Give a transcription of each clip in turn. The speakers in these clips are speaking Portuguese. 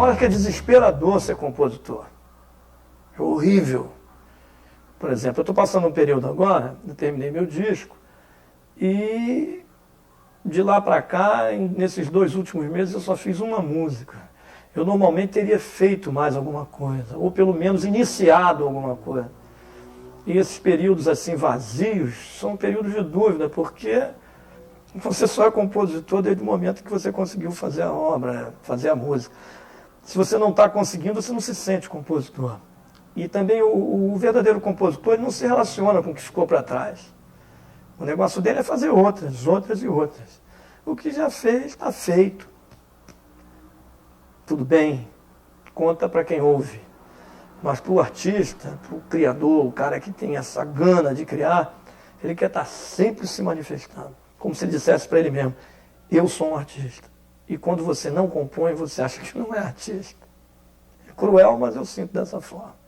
hora que é desesperador ser compositor. É horrível. Por exemplo, eu estou passando um período agora, eu terminei meu disco, e de lá para cá, nesses 2 últimos meses, eu só fiz uma música. Eu normalmente teria feito mais alguma coisa, ou pelo menos iniciado alguma coisa. E esses períodos assim vazios são períodos de dúvida, porque você só é compositor desde o momento que você conseguiu fazer a obra, fazer a música. Se você não está conseguindo, você não se sente compositor. E também o verdadeiro compositor ele não se relaciona com o que ficou para trás. O negócio dele é fazer outras e outras. O que já fez, está feito. Tudo bem, conta para quem ouve. Mas para o artista, para o criador, o cara que tem essa gana de criar, ele quer estar sempre se manifestando. Como se ele dissesse para ele mesmo, eu sou um artista. E quando você não compõe, você acha que não é artista. É cruel, mas eu sinto dessa forma.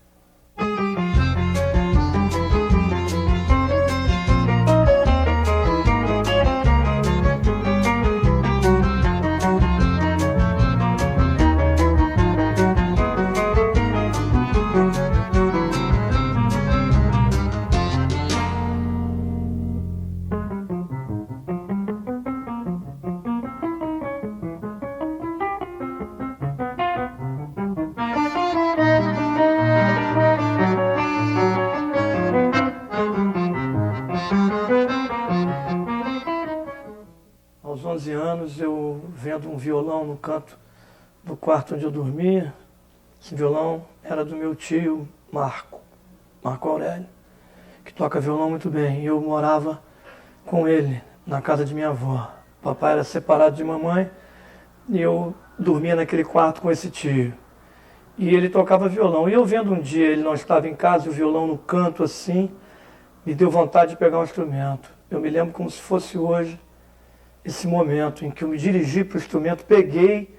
Aos 11 anos, eu vendo um violão no canto do quarto onde eu dormia. Esse violão era do meu tio Marco Aurélio, que toca violão muito bem. E eu morava com ele na casa de minha avó. Papai era separado de mamãe e eu dormia naquele quarto com esse tio. E ele tocava violão. E eu vendo um dia, ele não estava em casa, o violão no canto assim, me deu vontade de pegar um instrumento. Eu me lembro como se fosse hoje, esse momento em que eu me dirigi para o instrumento, peguei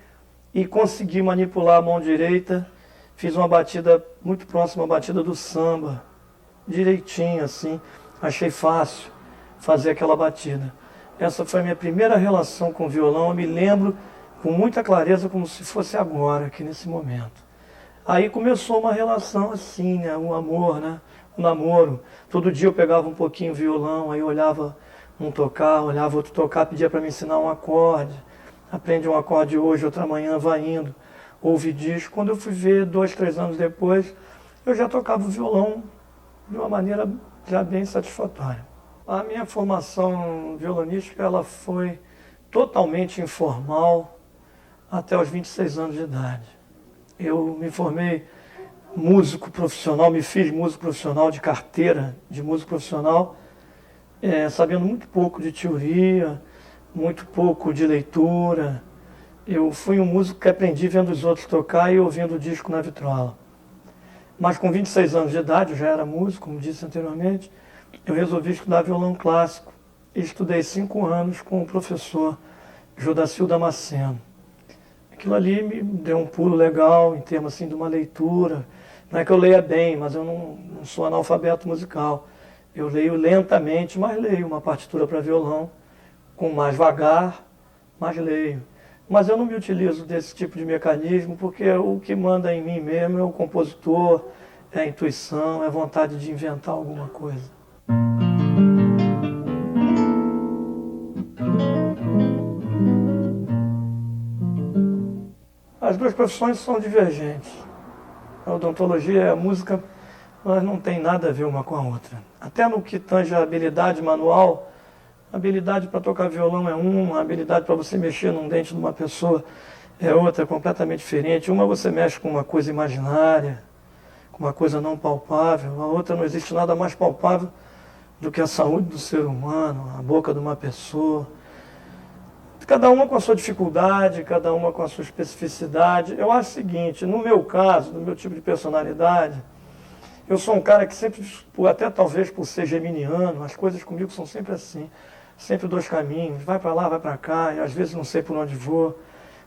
e consegui manipular a mão direita, fiz uma batida muito próxima à batida do samba, direitinho assim, achei fácil fazer aquela batida. Essa foi a minha primeira relação com o violão, eu me lembro com muita clareza como se fosse agora, aqui nesse momento. Aí começou uma relação assim, né, um amor, né, um namoro. Todo dia eu pegava um pouquinho o violão, aí eu olhava um tocar, olhava outro tocar, pedia para me ensinar um acorde. Aprende um acorde hoje, outra manhã, vai indo. Ouve disco. Quando eu fui ver, 2, 3 anos depois, eu já tocava o violão de uma maneira já bem satisfatória. A minha formação violonística ela foi totalmente informal até os 26 anos de idade. Eu me formei músico profissional, me fiz músico profissional de carteira de músico profissional, sabendo muito pouco de teoria, muito pouco de leitura. Eu fui um músico que aprendi vendo os outros tocar e ouvindo o disco na vitrola. Mas com 26 anos de idade, eu já era músico, como disse anteriormente, eu resolvi estudar violão clássico. E estudei 5 anos com o professor Judacil Damasceno. Aquilo ali me deu um pulo legal em termos assim, de uma leitura. Não é que eu leia bem, mas eu não sou analfabeto musical. Eu leio lentamente, mas leio uma partitura para violão, com mais vagar, mas leio. Mas eu não me utilizo desse tipo de mecanismo, porque o que manda em mim mesmo é o compositor, é a intuição, é a vontade de inventar alguma coisa. As duas profissões são divergentes. A odontologia e a música, elas não têm nada a ver uma com a outra. Até no que tange a habilidade manual, a habilidade para tocar violão é uma, a habilidade para você mexer num dente de uma pessoa é outra, completamente diferente. Uma você mexe com uma coisa imaginária, com uma coisa não palpável, a outra não existe nada mais palpável do que a saúde do ser humano, a boca de uma pessoa. Cada uma com a sua dificuldade, cada uma com a sua especificidade. Eu acho o seguinte, no meu caso, no meu tipo de personalidade, eu sou um cara que sempre, até talvez por ser geminiano, as coisas comigo são sempre assim, sempre 2 caminhos, vai para lá, vai para cá, e às vezes não sei por onde vou.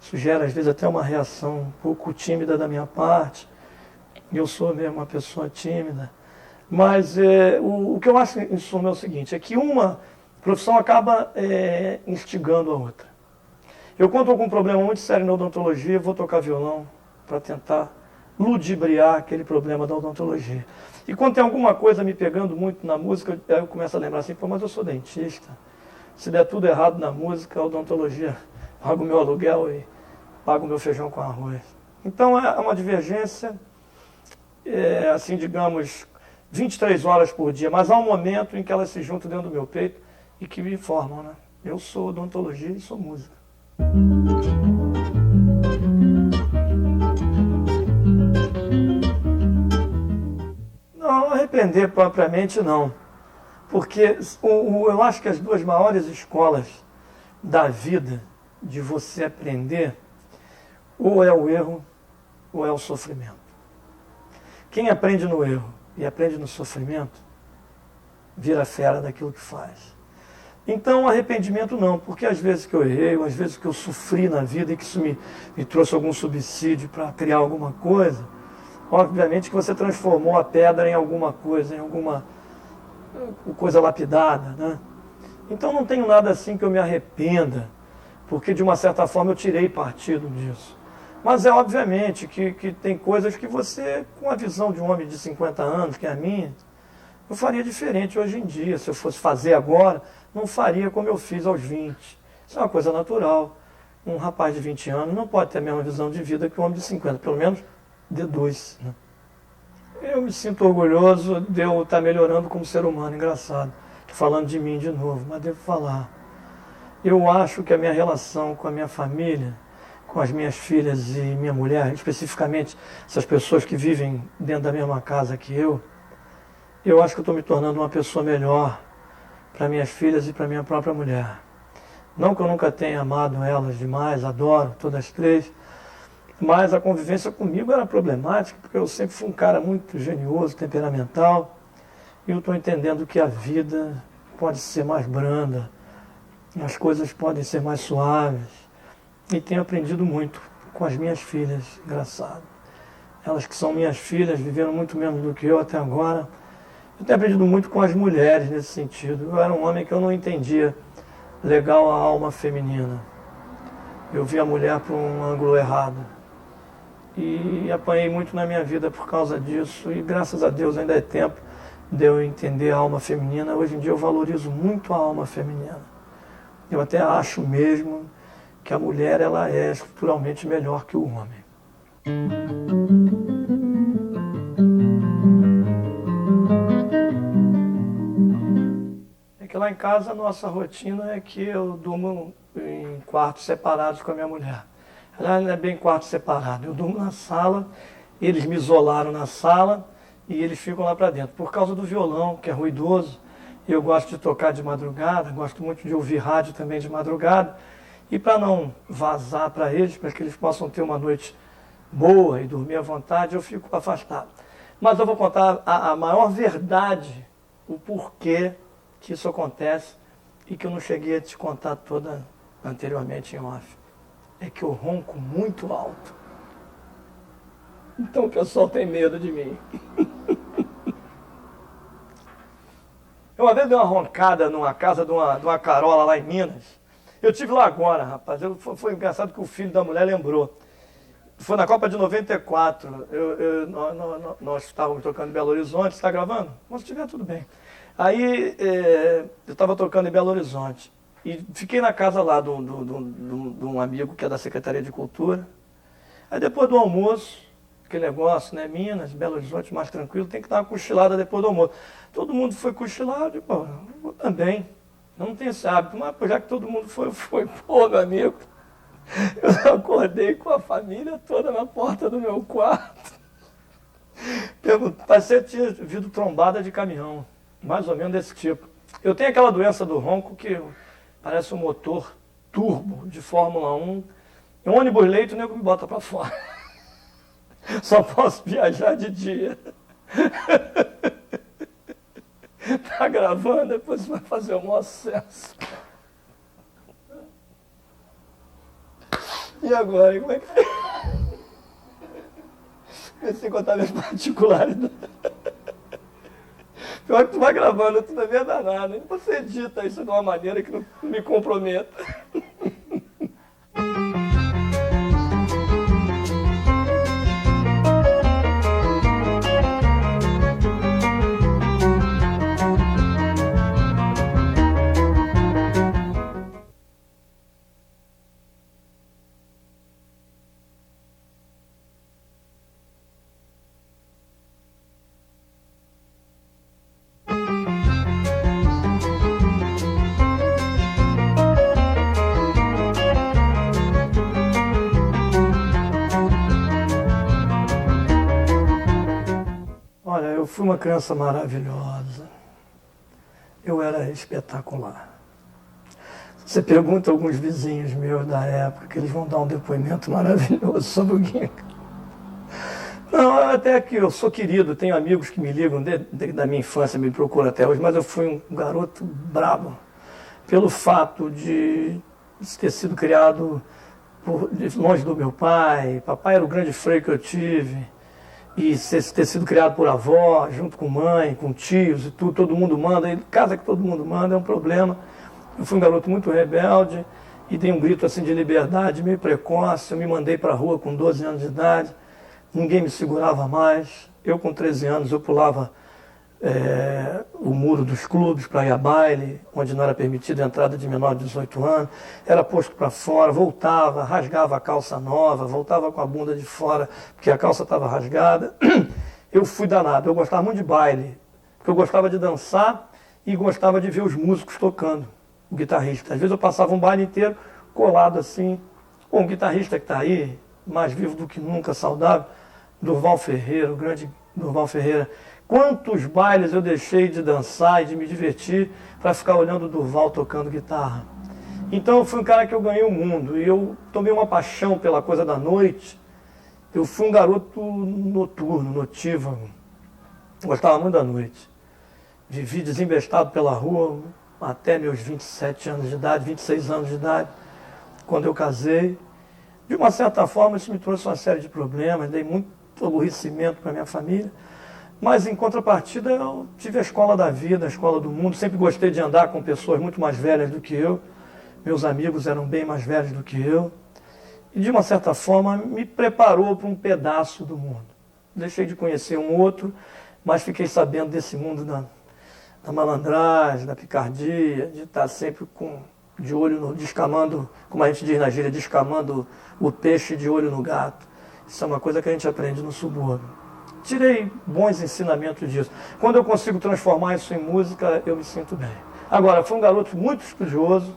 Isso gera às vezes até uma reação um pouco tímida da minha parte. Eu sou mesmo uma pessoa tímida. Mas o que eu acho em suma é o seguinte, é que uma profissão acaba instigando a outra. Eu, quando estou com um problema muito sério na odontologia, vou tocar violão, para tentar ludibriar aquele problema da odontologia. E quando tem alguma coisa me pegando muito na música, eu começo a lembrar assim, pô, mas eu sou dentista. Se der tudo errado na música, a odontologia, pago o meu aluguel e pago o meu feijão com arroz. Então é uma divergência, assim, digamos, 23 horas por dia, mas há um momento em que elas se juntam dentro do meu peito e que me formam, né? Eu sou odontologia e sou música. Não, arrepender propriamente não, porque eu acho que as duas maiores escolas da vida de você aprender ou é o erro ou é o sofrimento. Quem aprende no erro e aprende no sofrimento vira fera daquilo que faz. Então, arrependimento não, porque às vezes que eu errei, ou às vezes que eu sofri na vida e que isso me trouxe algum subsídio para criar alguma coisa, obviamente que você transformou a pedra em alguma coisa, em alguma coisa lapidada, né? Então não tenho nada assim que eu me arrependa, porque de uma certa forma eu tirei partido disso. Mas é obviamente que tem coisas que você, com a visão de um homem de 50 anos, que é a minha, eu faria diferente hoje em dia. Se eu fosse fazer agora, não faria como eu fiz aos 20. Isso é uma coisa natural. Um rapaz de 20 anos não pode ter a mesma visão de vida que um homem de 50, pelo menos deduz, né? Eu me sinto orgulhoso de eu estar melhorando como ser humano, engraçado. Estou falando de mim de novo, mas devo falar. Eu acho que a minha relação com a minha família, com as minhas filhas e minha mulher, especificamente essas pessoas que vivem dentro da mesma casa que eu acho que eu estou me tornando uma pessoa melhor para minhas filhas e para minha própria mulher. Não que eu nunca tenha amado elas demais, adoro todas as três, mas a convivência comigo era problemática, porque eu sempre fui um cara muito genioso, temperamental, e eu estou entendendo que a vida pode ser mais branda, as coisas podem ser mais suaves, e tenho aprendido muito com as minhas filhas, engraçado. Elas que são minhas filhas, viveram muito menos do que eu até agora. Eu tenho aprendido muito com as mulheres nesse sentido. Eu era um homem que eu não entendia legal a alma feminina. Eu vi a mulher por um ângulo errado. E apanhei muito na minha vida por causa disso. E graças a Deus ainda é tempo de eu entender a alma feminina. Hoje em dia eu valorizo muito a alma feminina. Eu até acho mesmo que a mulher ela é estruturalmente melhor que o homem. É que lá em casa a nossa rotina é que eu durmo em quartos separados com a minha mulher. Ela não é bem quarto separado. Eu durmo na sala, eles me isolaram na sala e eles ficam lá para dentro. Por causa do violão, que é ruidoso, eu gosto de tocar de madrugada, gosto muito de ouvir rádio também de madrugada. E para não vazar para eles, para que eles possam ter uma noite boa e dormir à vontade, eu fico afastado. Mas eu vou contar a maior verdade, o porquê que isso acontece e que eu não cheguei a te contar toda anteriormente em off. É que eu ronco muito alto. Então o pessoal tem medo de mim. Eu uma vez dei uma roncada numa casa de uma carola lá em Minas. Eu tive lá agora, rapaz. Foi engraçado que o filho da mulher lembrou. Foi na Copa de 94. Nós estávamos tocando em Belo Horizonte. Está gravando? Mas se estiver, tudo bem. Aí eu estava tocando em Belo Horizonte. E fiquei na casa lá de um amigo que é da Secretaria de Cultura. Aí depois do almoço, aquele negócio, né? Minas, Belo Horizonte, mais tranquilo, tem que dar uma cochilada depois do almoço. Todo mundo foi cochilar, eu digo, pô, eu também. Eu não tenho esse hábito, mas já que todo mundo foi, pô, meu amigo. Eu acordei com a família toda na porta do meu quarto. Parecia que tinha vindo trombada de caminhão, mais ou menos desse tipo. Eu tenho aquela doença do ronco que parece um motor turbo de Fórmula 1. Em um ônibus leito, o nego me bota pra fora. Só posso viajar de dia. Tá gravando, depois você vai fazer um acesso. E agora, como é que é? Comecei a contar minhas particularidades. Pior que tu vai gravando, tu não vê danado. Você edita isso de uma maneira que não me comprometa. eu fui uma criança maravilhosa. Eu era espetacular. Você pergunta a alguns vizinhos meus da época, que eles vão dar um depoimento maravilhoso sobre o Guinca. Não, até que eu sou querido, tenho amigos que me ligam da minha infância, me procuram até hoje, mas eu fui um garoto brabo, pelo fato de ter sido criado longe do meu pai. Papai era o grande freio que eu tive, e ter sido criado por avó, junto com mãe, com tios e tudo, todo mundo manda, e casa que todo mundo manda é um problema. Eu fui um garoto muito rebelde e dei um grito assim de liberdade, meio precoce. Eu me mandei para a rua com 12 anos de idade, ninguém me segurava mais. Eu com 13 anos eu pulava o muro dos clubes para ir a baile, onde não era permitida a entrada de menor de 18 anos, era posto para fora, voltava, rasgava a calça nova, voltava com a bunda de fora, porque a calça estava rasgada. Eu fui danado, eu gostava muito de baile, porque eu gostava de dançar e gostava de ver os músicos tocando, o guitarrista. Às vezes eu passava um baile inteiro colado assim, com um guitarrista que está aí, mais vivo do que nunca, saudável, Durval Ferreira, o grande Durval Ferreira. Quantos bailes eu deixei de dançar e de me divertir para ficar olhando o Durval tocando guitarra. Então eu fui um cara que eu ganhei o mundo e eu tomei uma paixão pela coisa da noite. Eu fui um garoto noturno, notívago. Gostava muito da noite. Vivi desembestado pela rua até meus 27 anos de idade, 26 anos de idade, quando eu casei. De uma certa forma isso me trouxe uma série de problemas, dei muito aborrecimento para minha família. Mas, em contrapartida, eu tive a escola da vida, a escola do mundo. Sempre gostei de andar com pessoas muito mais velhas do que eu. Meus amigos eram bem mais velhos do que eu. E, de uma certa forma, me preparou para um pedaço do mundo. Deixei de conhecer um outro, mas fiquei sabendo desse mundo da malandragem, da picardia, de estar sempre de olho descamando, como a gente diz na gíria, descamando o peixe de olho no gato. Isso é uma coisa que a gente aprende no subúrbio. Tirei bons ensinamentos disso. Quando eu consigo transformar isso em música, eu me sinto bem. Agora, fui um garoto muito estudioso,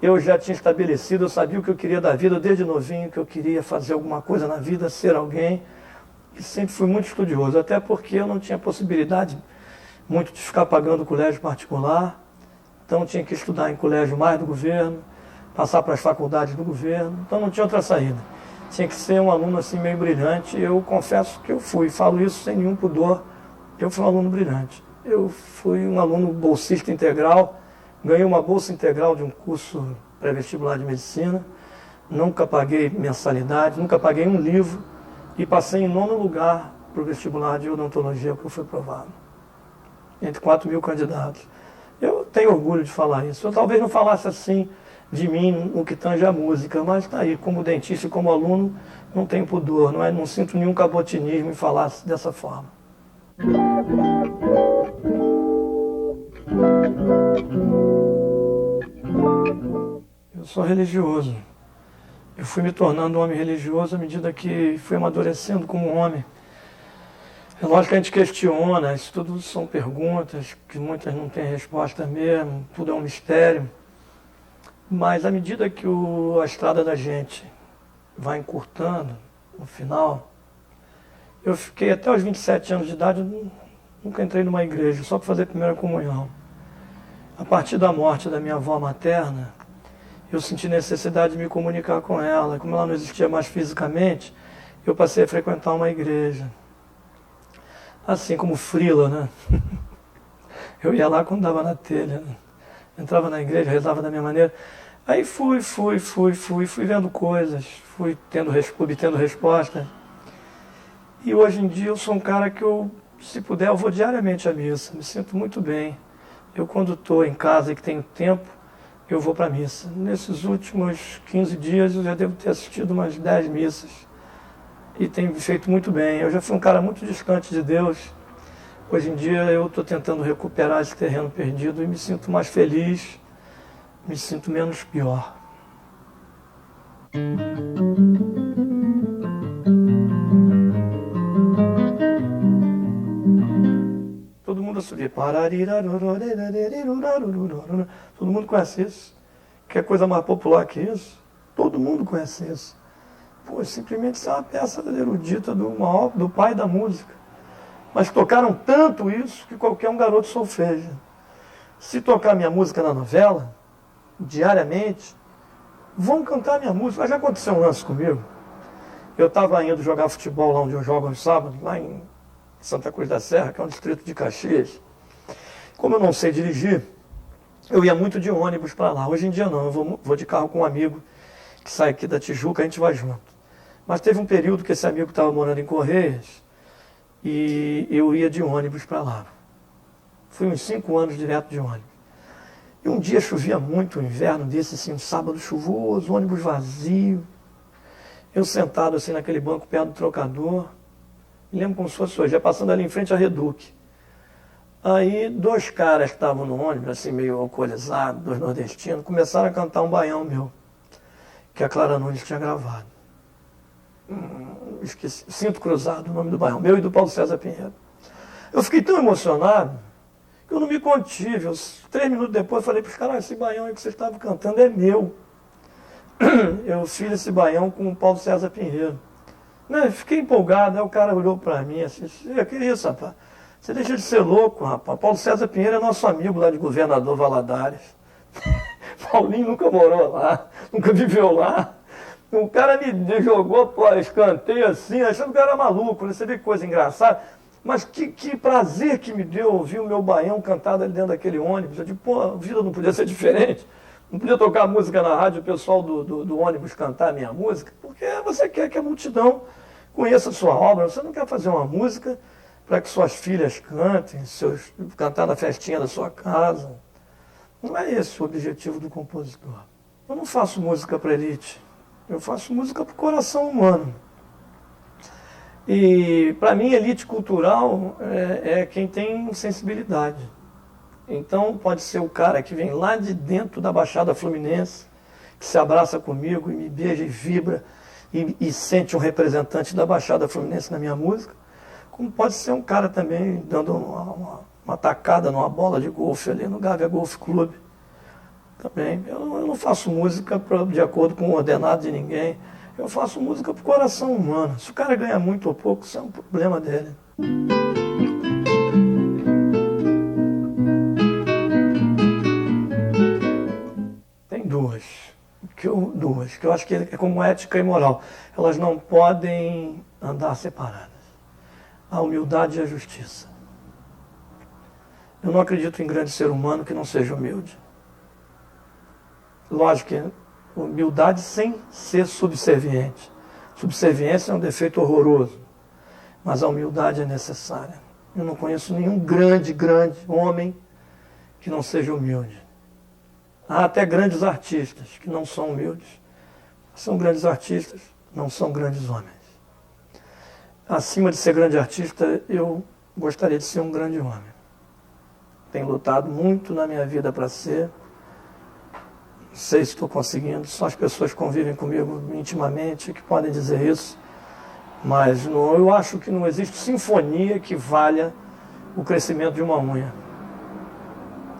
eu já tinha estabelecido, eu sabia o que eu queria da vida, desde novinho, que eu queria fazer alguma coisa na vida, ser alguém, e sempre fui muito estudioso, até porque eu não tinha possibilidade muito de ficar pagando colégio particular, então tinha que estudar em colégio mais do governo, passar para as faculdades do governo, então não tinha outra saída. Tinha que ser um aluno assim meio brilhante. Eu confesso que eu fui, falo isso sem nenhum pudor, eu fui um aluno brilhante. Eu fui um aluno bolsista integral, ganhei uma bolsa integral de um curso pré-vestibular de medicina, nunca paguei mensalidade, nunca paguei um livro e passei em 9º lugar para o vestibular de odontologia que eu fui provado, entre 4.000 candidatos. Eu tenho orgulho de falar isso. Eu talvez não falasse assim de mim no que tange a música, mas está aí, como dentista e como aluno, não tenho pudor, não sinto nenhum cabotinismo em falar dessa forma. Eu sou religioso. Eu fui me tornando um homem religioso à medida que fui amadurecendo como homem. É lógico que a gente questiona, isso tudo são perguntas que muitas não têm resposta mesmo, tudo é um mistério. Mas à medida que a estrada da gente vai encurtando, no final, eu fiquei até os 27 anos de idade, nunca entrei numa igreja, só para fazer a primeira comunhão. A partir da morte da minha avó materna, eu senti necessidade de me comunicar com ela. Como ela não existia mais fisicamente, eu passei a frequentar uma igreja. Assim como frila, né? Eu ia lá quando dava na telha, né? Entrava na igreja, rezava da minha maneira. Aí fui vendo coisas, fui obtendo resposta. E hoje em dia eu sou um cara que se puder, eu vou diariamente à missa. Me sinto muito bem. Eu quando estou em casa e que tenho tempo, eu vou para a missa. Nesses últimos 15 dias eu já devo ter assistido umas 10 missas. E tenho me feito muito bem. Eu já fui um cara muito distante de Deus. Hoje em dia eu estou tentando recuperar esse terreno perdido e me sinto mais feliz, me sinto menos pior. Todo mundo subia. Todo mundo conhece isso. Quer coisa mais popular que isso? Todo mundo conhece isso. Pô, simplesmente isso é uma peça erudita do pai da música. mas tocaram tanto isso que qualquer um garoto solfeja. Se tocar minha música na novela, diariamente, vão cantar minha música. Mas já aconteceu um lance comigo. Eu estava indo jogar futebol lá onde eu jogo aos sábados, lá em Santa Cruz da Serra, que é um distrito de Caxias. Como eu não sei dirigir, eu ia muito de ônibus para lá. Hoje em dia não, eu vou de carro com um amigo que sai aqui da Tijuca, a gente vai junto. Mas teve um período que esse amigo estava morando em Correias e eu ia de ônibus para lá. Fui uns 5 anos direto de ônibus. E um dia chovia muito, um inverno desse, assim, um sábado chuvoso, ônibus vazio. Eu sentado assim naquele banco perto do trocador, me lembro como se fosse hoje, já passando ali em frente à Reduc. Aí 2 caras que estavam no ônibus, assim meio alcoolizados, 2 nordestinos, começaram a cantar um baião meu, que a Clara Nunes tinha gravado. Esqueci, Cinto Cruzado, o nome do baião, meu e do Paulo César Pinheiro. Eu fiquei tão emocionado que eu não me contive. 3 minutos depois falei para os caras, esse baião aí que vocês estavam cantando é meu. Eu fiz esse baião com o Paulo César Pinheiro. Né? Fiquei empolgado, aí o cara olhou para mim assim, que isso, rapaz? Você deixa de ser louco, rapaz. Paulo César Pinheiro é nosso amigo lá de Governador Valadares. Paulinho nunca morou lá, nunca viveu lá. O cara me jogou, pô, escanteio assim, achando que eu era maluco, né? Você vê que coisa engraçada. Mas que prazer que me deu ouvir o meu baião cantado ali dentro daquele ônibus. Eu digo, pô, a vida não podia ser diferente. Não podia tocar música na rádio, o pessoal do ônibus cantar a minha música, porque você quer que a multidão conheça a sua obra. Você não quer fazer uma música para que suas filhas cantem, cantar na festinha da sua casa. Não é esse o objetivo do compositor. Eu não faço música para elite. Eu faço música para o coração humano. E, para mim, elite cultural é quem tem sensibilidade. Então, pode ser o cara que vem lá de dentro da Baixada Fluminense, que se abraça comigo e me beija e vibra e sente um representante da Baixada Fluminense na minha música, como pode ser um cara também dando uma tacada numa bola de golfe ali no Gávea Golf Club. Também. Eu não faço música de acordo com o ordenado de ninguém. Eu faço música para o coração humano. Se o cara ganha muito ou pouco, isso é um problema dele. Tem duas que eu acho que é como ética e moral. Elas não podem andar separadas. A humildade e a justiça. Eu não acredito em grande ser humano que não seja humilde. Lógico que humildade sem ser subserviente. Subserviência é um defeito horroroso, mas a humildade é necessária. Eu não conheço nenhum grande homem que não seja humilde. Há até grandes artistas que não são humildes. São grandes artistas, não são grandes homens. Acima de ser grande artista, eu gostaria de ser um grande homem. Tenho lutado muito na minha vida para ser. Não sei se estou conseguindo, só as pessoas que convivem comigo intimamente que podem dizer isso, mas eu acho que não existe sinfonia que valha o crescimento de uma unha.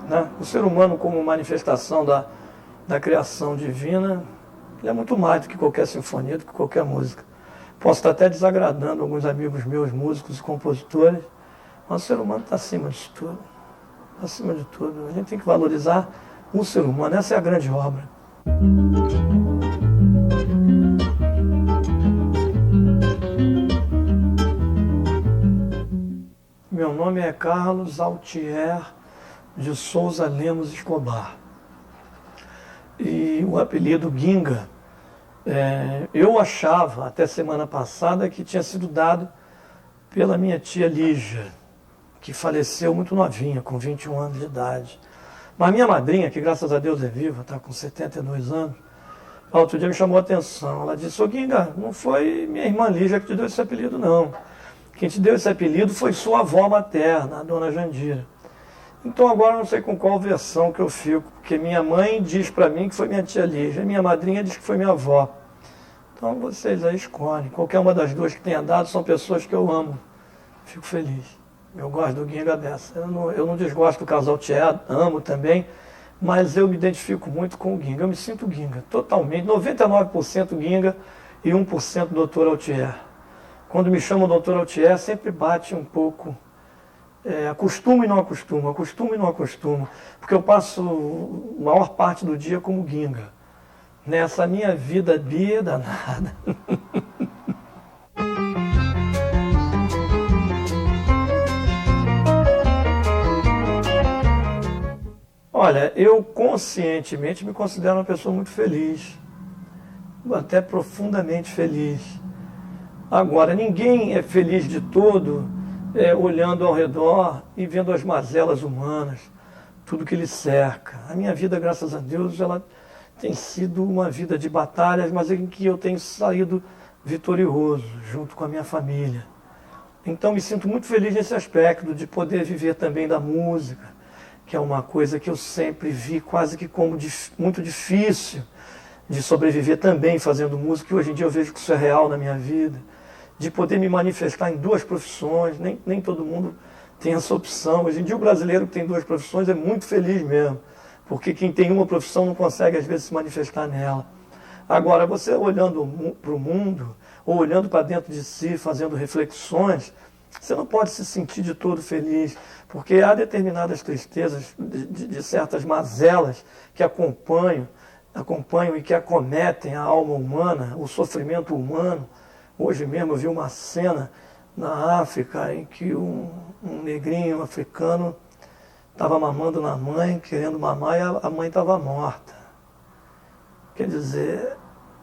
Né? O ser humano, como manifestação da criação divina, ele é muito mais do que qualquer sinfonia, do que qualquer música. Posso estar até desagradando alguns amigos meus, músicos e compositores, mas o ser humano está acima disso tudo. Acima de tudo. A gente tem que valorizar o ser humano, essa é a grande obra. Meu nome é Carlos Altier de Souza Lemos Escobar. E o apelido Ginga, eu achava até semana passada que tinha sido dado pela minha tia Lígia, que faleceu muito novinha, com 21 anos de idade. Mas minha madrinha, que graças a Deus é viva, está com 72 anos, outro dia me chamou a atenção. Ela disse, ô Ginga, não foi minha irmã Lígia que te deu esse apelido, não. Quem te deu esse apelido foi sua avó materna, a dona Jandira. Então agora eu não sei com qual versão que eu fico, porque minha mãe diz para mim que foi minha tia Lígia, e minha madrinha diz que foi minha avó. Então vocês aí escolhem. Qualquer uma das duas que tenha dado são pessoas que eu amo. Fico feliz. Eu gosto do Ginga dessa. Eu não desgosto do casal Altier, amo também, mas eu me identifico muito com o Ginga. Eu me sinto Ginga, totalmente. 99% Ginga e 1% Dr. Altier. quando me chamam doutor Altier, sempre bate um pouco. Acostumo e não acostumo, acostumo e não acostumo, porque eu passo a maior parte do dia como guinga. Nessa minha vida bi danada. Olha, eu conscientemente me considero uma pessoa muito feliz, até profundamente feliz. Agora, ninguém é feliz de todo olhando ao redor e vendo as mazelas humanas, tudo que lhe cerca. A minha vida, graças a Deus, ela tem sido uma vida de batalhas, mas em que eu tenho saído vitorioso, junto com a minha família. Então, me sinto muito feliz nesse aspecto, de poder viver também da música, que é uma coisa que eu sempre vi quase que como muito difícil de sobreviver também fazendo música, e hoje em dia eu vejo que isso é real na minha vida, de poder me manifestar em duas profissões, nem todo mundo tem essa opção. Hoje em dia o brasileiro que tem duas profissões é muito feliz mesmo, porque quem tem uma profissão não consegue às vezes se manifestar nela. Agora, você olhando para o mundo, ou olhando para dentro de si, fazendo reflexões, você não pode se sentir de todo feliz, porque há determinadas tristezas, de certas mazelas que acompanham e que acometem a alma humana, o sofrimento humano. Hoje mesmo eu vi uma cena na África em que um negrinho africano estava mamando na mãe, querendo mamar, e a mãe estava morta. Quer dizer,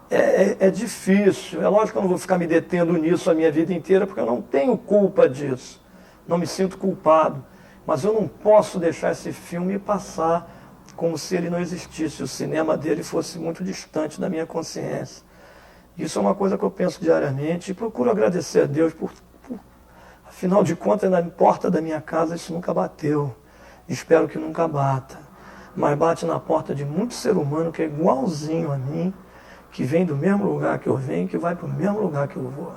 é difícil. É lógico que eu não vou ficar me detendo nisso a minha vida inteira, porque eu não tenho culpa disso. Não me sinto culpado. Mas eu não posso deixar esse filme passar como se ele não existisse, o cinema dele fosse muito distante da minha consciência. Isso é uma coisa que eu penso diariamente e procuro agradecer a Deus afinal de contas, na porta da minha casa isso nunca bateu. Espero que nunca bata. Mas bate na porta de muito ser humano que é igualzinho a mim, que vem do mesmo lugar que eu venho, que vai para o mesmo lugar que eu vou.